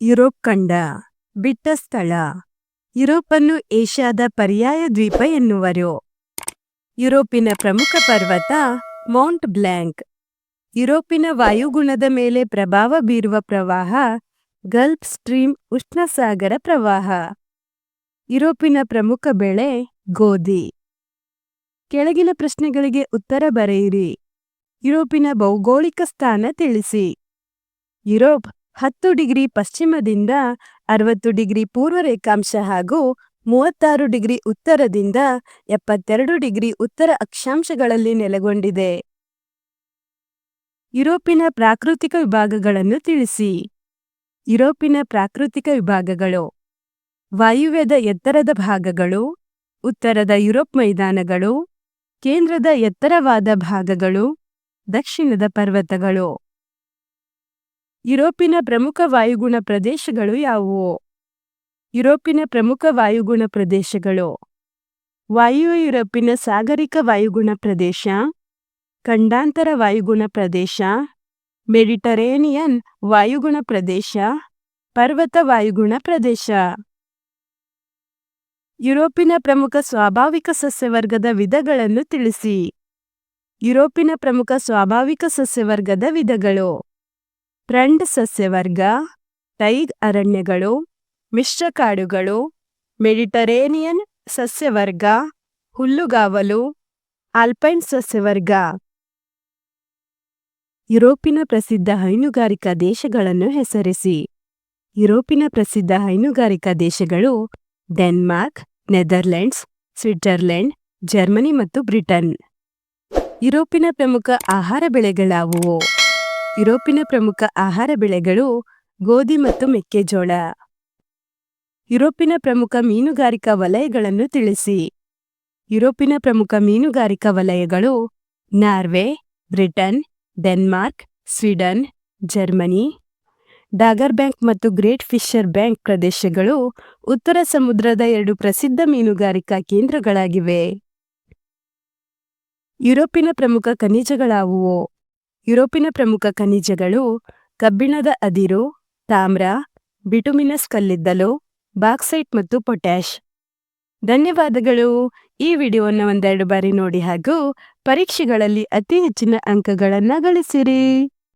Europe ಖಂಡ ಬಿಟ್ಟ ಸ್ಥಳ. ಯುರೋಪನ್ನು ಏಷ್ಯಾದ ಪರ್ಯಾಯ ದ್ವೀಪ ಎನ್ನುವರು. ಯುರೋಪಿನ ಪ್ರಮುಖ ಪರ್ವತ ಮೌಂಟ್ ಬ್ಲ್ಯಾಂಕ್. ಯುರೋಪಿನ ವಾಯುಗುಣದ ಮೇಲೆ ಪ್ರಭಾವ ಬೀರುವ ಪ್ರವಾಹ ಗಲ್ಫ್ ಸ್ಟ್ರೀಮ್ ಉಷ್ಣಸಾಗರ ಪ್ರವಾಹ. ಯುರೋಪಿನ ಪ್ರಮುಖ ಬೆಳೆ ಗೋಧಿ. ಕೆಳಗಿನ ಪ್ರಶ್ನೆಗಳಿಗೆ ಉತ್ತರ ಬರೆಯಿರಿ. ಯುರೋಪಿನ ಭೌಗೋಳಿಕ ಸ್ಥಾನ ತಿಳಿಸಿ. ಯುರೋಪ್ 10 ಡಿಗ್ರಿ ಪಶ್ಚಿಮದಿಂದ 60 ಡಿಗ್ರಿ ಪೂರ್ವ ರೇಖಾಂಶ ಹಾಗೂ 36 ಡಿಗ್ರಿ ಉತ್ತರದಿಂದ 72 ಡಿಗ್ರಿ ಉತ್ತರ ಅಕ್ಷಾಂಶಗಳಲ್ಲಿ ನೆಲೆಗೊಂಡಿದೆ. ಯುರೋಪಿನ ಪ್ರಾಕೃತಿಕ ವಿಭಾಗಗಳನ್ನು ತಿಳಿಸಿ. ಯುರೋಪಿನ ಪ್ರಾಕೃತಿಕ ವಿಭಾಗಗಳು: ವಾಯುವ್ಯದ ಎತ್ತರದ ಭಾಗಗಳು, ಉತ್ತರದ ಯುರೋಪ್ ಮೈದಾನಗಳು, ಕೇಂದ್ರದ ಎತ್ತರವಾದ ಭಾಗಗಳು, ದಕ್ಷಿಣದ ಪರ್ವತಗಳು. ಯುರೋಪಿನ ಪ್ರಮುಖ ವಾಯುಗುಣ ಪ್ರದೇಶಗಳು ಯಾವುವು? ಯುರೋಪಿನ ಪ್ರಮುಖ ವಾಯುಗುಣ ಪ್ರದೇಶಗಳು: ವಾಯುವ್ಯ ಯುರೋಪಿನ ಸಾಗರಿಕ ವಾಯುಗುಣ ಪ್ರದೇಶ, ಖಂಡಾಂತರ ವಾಯುಗುಣ ಪ್ರದೇಶ, ಮೆಡಿಟರೇನಿಯನ್ ವಾಯುಗುಣ ಪ್ರದೇಶ, ಪರ್ವತ ವಾಯುಗುಣ ಪ್ರದೇಶ. ಯುರೋಪಿನ ಪ್ರಮುಖ ಸ್ವಾಭಾವಿಕ ಸಸ್ಯವರ್ಗದ ವಿಧಗಳನ್ನು ತಿಳಿಸಿ. ಯುರೋಪಿನ ಪ್ರಮುಖ ಸ್ವಾಭಾವಿಕ ಸಸ್ಯವರ್ಗದ ವಿಧಗಳು: ಫ್ರಂಡ್ ಸಸ್ಯವರ್ಗ, ಟೈಗ್ ಅರಣ್ಯಗಳು, ಮಿಶ್ರಕಾಡುಗಳು, ಮೆಡಿಟರೇನಿಯನ್ ಸಸ್ಯವರ್ಗ, ಹುಲ್ಲುಗಾವಲು, ಆಲ್ಪೈನ್ ಸಸ್ಯವರ್ಗ. ಯುರೋಪಿನ ಪ್ರಸಿದ್ಧ ಹೈನುಗಾರಿಕಾ ದೇಶಗಳನ್ನು ಹೆಸರಿಸಿ. ಯುರೋಪಿನ ಪ್ರಸಿದ್ಧ ಹೈನುಗಾರಿಕಾ ದೇಶಗಳು ಡೆನ್ಮಾರ್ಕ್, ನೆದರ್ಲೆಂಡ್ಸ್, ಸ್ವಿಟ್ಜರ್ಲೆಂಡ್, ಜರ್ಮನಿ ಮತ್ತು ಬ್ರಿಟನ್. ಯುರೋಪಿನ ಪ್ರಮುಖ ಆಹಾರ ಬೆಳೆಗಳಾವುವು? ಯುರೋಪಿನ ಪ್ರಮುಖ ಆಹಾರ ಬೆಳೆಗಳು ಗೋಧಿ ಮತ್ತು ಮೆಕ್ಕೆಜೋಳ. ಯುರೋಪಿನ ಪ್ರಮುಖ ಮೀನುಗಾರಿಕಾ ವಲಯಗಳನ್ನು ತಿಳಿಸಿ. ಯುರೋಪಿನ ಪ್ರಮುಖ ಮೀನುಗಾರಿಕಾ ವಲಯಗಳು Norway, Britain, Denmark, Sweden, Germany. Dagger bank ಮತ್ತು ಗ್ರೇಟ್ ಫಿಶರ್ ಬ್ಯಾಂಕ್ ಪ್ರದೇಶಗಳು ಉತ್ತರ ಸಮುದ್ರದ 2 ಪ್ರಸಿದ್ಧ ಮೀನುಗಾರಿಕಾ ಕೇಂದ್ರಗಳಾಗಿವೆ. ಯುರೋಪಿನ ಪ್ರಮುಖ ಖನಿಜಗಳಾವುವು? ಯುರೋಪಿನ ಪ್ರಮುಖ ಖನಿಜಗಳು ಕಬ್ಬಿಣದ ಅದಿರು, ತಾಮ್ರ, ಬಿಟುಮಿನಸ್ ಕಲ್ಲಿದ್ದಲು, ಬಾಕ್ಸೈಟ್ ಮತ್ತು ಪೊಟ್ಯಾಷ್. ಧನ್ಯವಾದಗಳು. ಈ ವಿಡಿಯೋವನ್ನು ಒಂದೆರಡು ಬಾರಿ ನೋಡಿ ಹಾಗೂ ಪರೀಕ್ಷೆಗಳಲ್ಲಿ ಅತಿ ಹೆಚ್ಚಿನ ಅಂಕಗಳನ್ನು ಗಳಿಸಿರಿ.